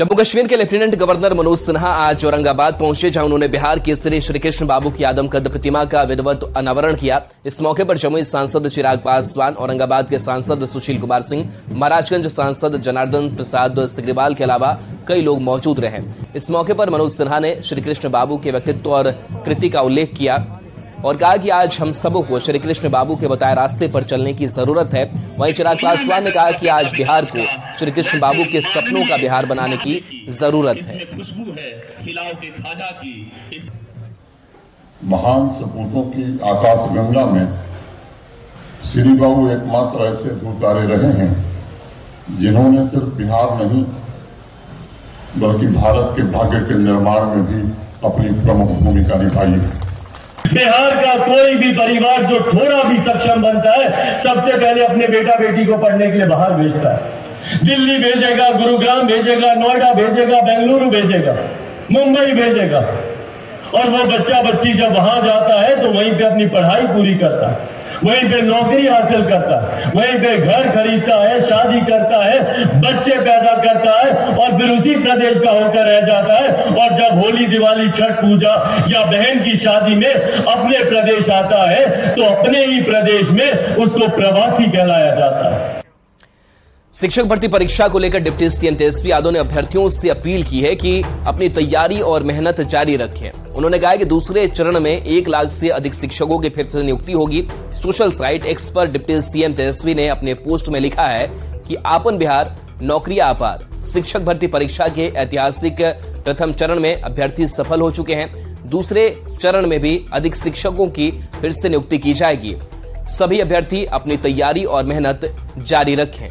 जम्मू कश्मीर के lieutenant governor Manoj Sinha आज औरंगाबाद पहुंचे, जहां उन्होंने बिहार केसरी श्री कृष्ण बाबू की आदमकद प्रतिमा का विधिवत अनावरण किया। इस मौके पर जमुई सांसद चिराग पासवान, औरंगाबाद के सांसद सुशील कुमार सिंह, महाराजगंज सांसद जनार्दन प्रसाद सिग्रीवाल के अलावा कई लोग मौजूद रहे। इस मौके पर मनोज सिन्हा ने श्री कृष्ण बाबू के व्यक्तित्व और कृति का उल्लेख किया और कहा कि आज हम सबों को श्री कृष्ण बाबू के बताए रास्ते पर चलने की जरूरत है। वहीं चिराग पासवान ने कहा कि आज बिहार को श्री कृष्ण बाबू के सपनों का बिहार बनाने की जरूरत है। महान सपूतों की आकाशगंगा में श्री बाबू एकमात्र ऐसे दो तारे रहे हैं जिन्होंने सिर्फ बिहार नहीं बल्कि भारत के भाग्य के निर्माण में भी अपनी प्रमुख भूमिका निभाई है। बिहार का कोई भी परिवार जो थोड़ा भी सक्षम बनता है, सबसे पहले अपने बेटा बेटी को पढ़ने के लिए बाहर भेजता है। दिल्ली भेजेगा, गुरुग्राम भेजेगा, नोएडा भेजेगा, बेंगलुरु भेजेगा, मुंबई भेजेगा। और वो बच्चा बच्ची जब वहां जाता है तो वहीं पे अपनी पढ़ाई पूरी करता है, वहीं पे नौकरी हासिल करता है, वहीं पे घर खरीदता है, शादी करता है, बच्चे पैदा करता है और फिर उसी प्रदेश का होकर रह जाता है। और जब होली, दिवाली, छठ पूजा या बहन की शादी में अपने प्रदेश आता है तो अपने ही प्रदेश में उसको प्रवासी कहलाया जाता है। शिक्षक भर्ती परीक्षा को लेकर डिप्टी सीएम तेजस्वी यादव ने अभ्यर्थियों से अपील की है कि अपनी तैयारी और मेहनत जारी रखें। उन्होंने कहा कि दूसरे चरण में 1 लाख से अधिक शिक्षकों की फिर से नियुक्ति होगी। सोशल साइट एक्स पर डिप्टी सीएम तेजस्वी ने अपने पोस्ट में लिखा है कि आपन बिहार नौकरियां अपार। शिक्षक भर्ती परीक्षा के ऐतिहासिक प्रथम चरण में अभ्यर्थी सफल हो चुके हैं। दूसरे चरण में भी अधिक शिक्षकों की फिर से नियुक्ति की जाएगी। सभी अभ्यर्थी अपनी तैयारी और मेहनत जारी रखें।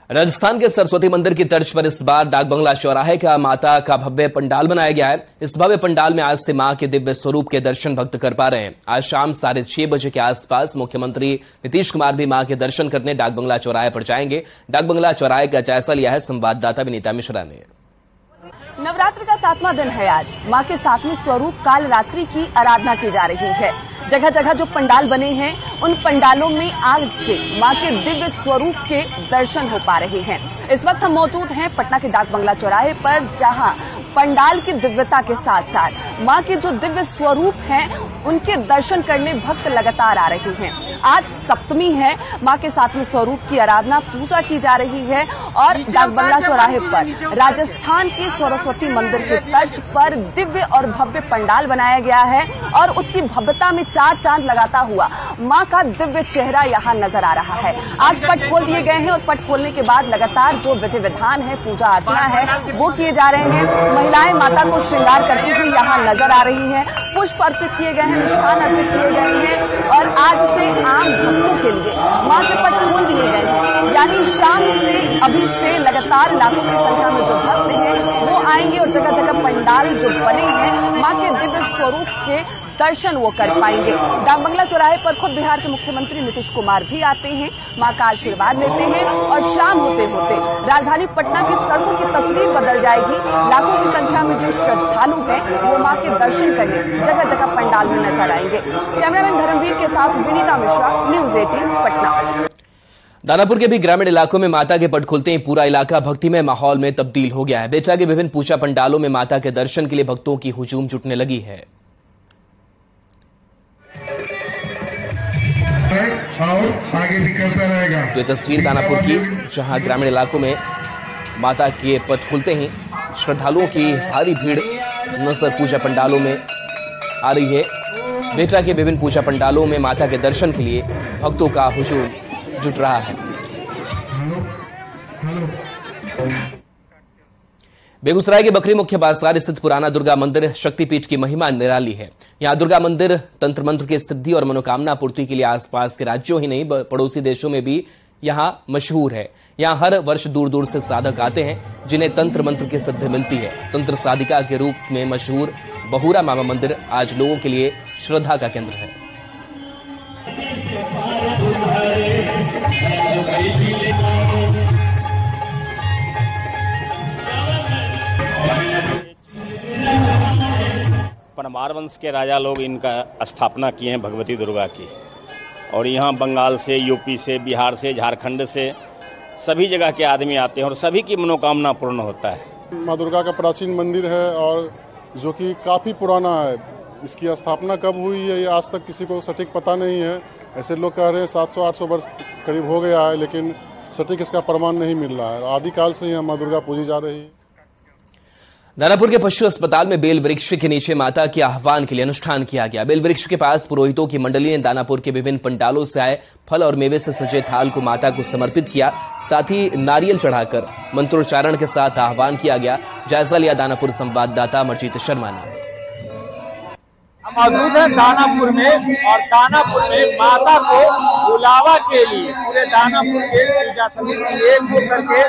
राजस्थान के सरस्वती मंदिर की तर्ज पर इस बार डाक बंगला चौराहे का माता का भव्य पंडाल बनाया गया है। इस भव्य पंडाल में आज से मां के दिव्य स्वरूप के दर्शन भक्त कर पा रहे हैं। आज शाम 6:30 बजे के आसपास मुख्यमंत्री नीतीश कुमार भी मां के दर्शन करने डाक बंगला चौराहे पर जाएंगे। डाक बंगला चौराहे का जायजा लिया है संवाददाता विनीता मिश्रा ने। नवरात्र का 7वां दिन है आज। मां के 7वें स्वरूप काल रात्रि की आराधना की जा रही है। जगह जगह जो पंडाल बने हैं उन पंडालों में आज से मां के दिव्य स्वरूप के दर्शन हो पा रहे हैं। इस वक्त हम मौजूद हैं पटना के डाक बंगला चौराहे पर, जहां पंडाल की दिव्यता के साथ साथ मां के जो दिव्य स्वरूप हैं उनके दर्शन करने भक्त लगातार आ रहे हैं। आज सप्तमी है, मां के 7वें स्वरूप की आराधना पूजा की जा रही है और डाक बंगला चौराहे पर राजस्थान के सरस्वती मंदिर के तर्ज पर दिव्य और भव्य पंडाल बनाया गया है और उसकी भव्यता में 4 चांद लगाता हुआ मां का दिव्य चेहरा यहां नजर आ रहा है। आज पट खोल दिए गए हैं और पट खोलने के बाद लगातार जो विधि विधान है, पूजा अर्चना है, वो किए जा रहे हैं। महिलाएं माता को श्रृंगार करती हुई यहाँ नजर आ रही हैं। पुष्प अर्पित किए गए हैं, मिष्ठान अर्पित किए गए हैं और आज से आम भक्तों के लिए मां के पट खोल दिए गए हैं। यानी शाम से अभी से लगातार लाखों की संख्या में जो भक्त हैं वो आएंगे और जगह जगह पंडाल जो बने हैं मां के दिव्य स्वरूप के दर्शन वो कर पाएंगे। डाक बंगला चौराहे पर खुद बिहार के मुख्यमंत्री नीतीश कुमार भी आते हैं, मां का आशीर्वाद लेते हैं और शाम होते होते राजधानी पटना की सड़कों की तस्वीर बदल जाएगी। लाखों की संख्या में जो श्रद्धालु हैं वो मां के दर्शन करने जगह जगह पंडाल में नजर आएंगे। कैमरामैन धर्मवीर के साथ विनीता मिश्रा, न्यूज 18 पटना। दानापुर के भी ग्रामीण इलाकों में माता के पट खुलते ही पूरा इलाका भक्तिमय माहौल में तब्दील हो गया है। बेचा के विभिन्न पूजा पंडालों में माता के दर्शन के लिए भक्तों की हुजूम जुटने लगी है। और आगे भी करता रहेगा। तो ये तस्वीर दानापुर की, जहां ग्रामीण इलाकों में माता के पट खुलते ही श्रद्धालुओं की भारी भीड़ नजर पूजा पंडालों में आ रही है। बेटा के विभिन्न पूजा पंडालों में माता के दर्शन के लिए भक्तों का हुजूम जुट रहा है। बेगूसराय के बकरी मुख्य बाजार स्थित पुराना दुर्गा मंदिर शक्तिपीठ की महिमा निराली है। यहां दुर्गा मंदिर तंत्र मंत्र की सिद्धि और मनोकामना पूर्ति के लिए आसपास के राज्यों ही नहीं पड़ोसी देशों में भी यहां मशहूर है। यहां हर वर्ष दूर दूर से साधक आते हैं जिन्हें तंत्र मंत्र की सिद्धि मिलती है। तंत्र साधिका के रूप में मशहूर बहुरा मामा मंदिर आज लोगों के लिए श्रद्धा का केंद्र है। कुमार वंश के राजा लोग इनका स्थापना किए हैं भगवती दुर्गा की। और यहाँ बंगाल से, यूपी से, बिहार से, झारखंड से सभी जगह के आदमी आते हैं और सभी की मनोकामना पूर्ण होता है। माँ दुर्गा का प्राचीन मंदिर है और जो कि काफ़ी पुराना है। इसकी स्थापना कब हुई है ये आज तक किसी को सटीक पता नहीं है। ऐसे लोग कह रहे हैं 700-800 वर्ष करीब हो गया है, लेकिन सटीक इसका प्रमाण नहीं मिल रहा है। आदिकाल से यहाँ माँ दुर्गा पूजी जा रही है। दानापुर के पशु अस्पताल में बेल वृक्ष के नीचे माता के आह्वान के लिए अनुष्ठान किया गया। बेल वृक्ष के पास पुरोहितों की मंडली ने दानापुर के विभिन्न पंडालों से आए फल और मेवे से सजे थाल को माता को समर्पित किया। साथ ही नारियल चढ़ाकर मंत्रोच्चारण के साथ आह्वान किया गया। जायजा लिया दानापुर संवाददाता अमरजीत शर्मा ने। मौजूद है दानापुर में और दानापुर में माता को बुलावा के लिए पूरे दानापुर के पूजा समिति एक होकर के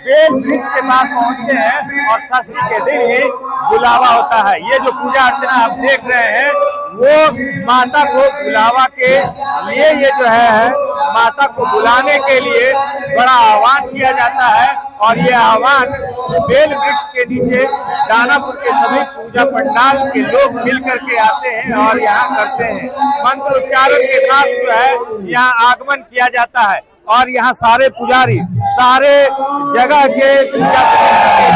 बेल वृक्ष के पास पहुंचते हैं और षष्ठी के दिन ही बुलावा होता है। ये जो पूजा अर्चना आप देख रहे हैं वो माता को बुलावा के लिए ये जो है माता को बुलाने के लिए बड़ा आह्वान किया जाता है। और ये आह्वान बेल वृक्ष के नीचे दानापुर के सभी पूजा पंडाल के लोग मिलकर के आते हैं और यहाँ करते हैं। मंत्र उच्चारण के साथ जो है यहाँ आगमन किया जाता है और यहाँ सारे पुजारी सारे जगह के पूजा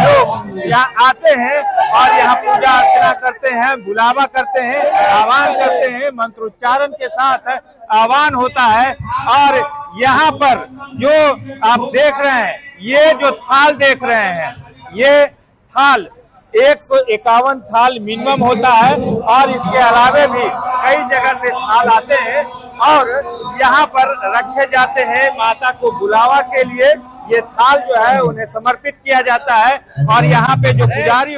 लोग यहाँ आते हैं और यहाँ पूजा अर्चना करते हैं, बुलावा करते हैं, आह्वान करते हैं। मंत्रोच्चारण के साथ आह्वान होता है। और यहाँ पर जो आप देख रहे हैं ये जो थाल देख रहे हैं ये थाल 151 थाल मिनिमम होता है और इसके अलावे भी कई जगह से थाल आते हैं और यहाँ पर रखे जाते हैं। माता को बुलावा के लिए ये थाल जो है उन्हें समर्पित किया जाता है और यहाँ पे जो पुजारी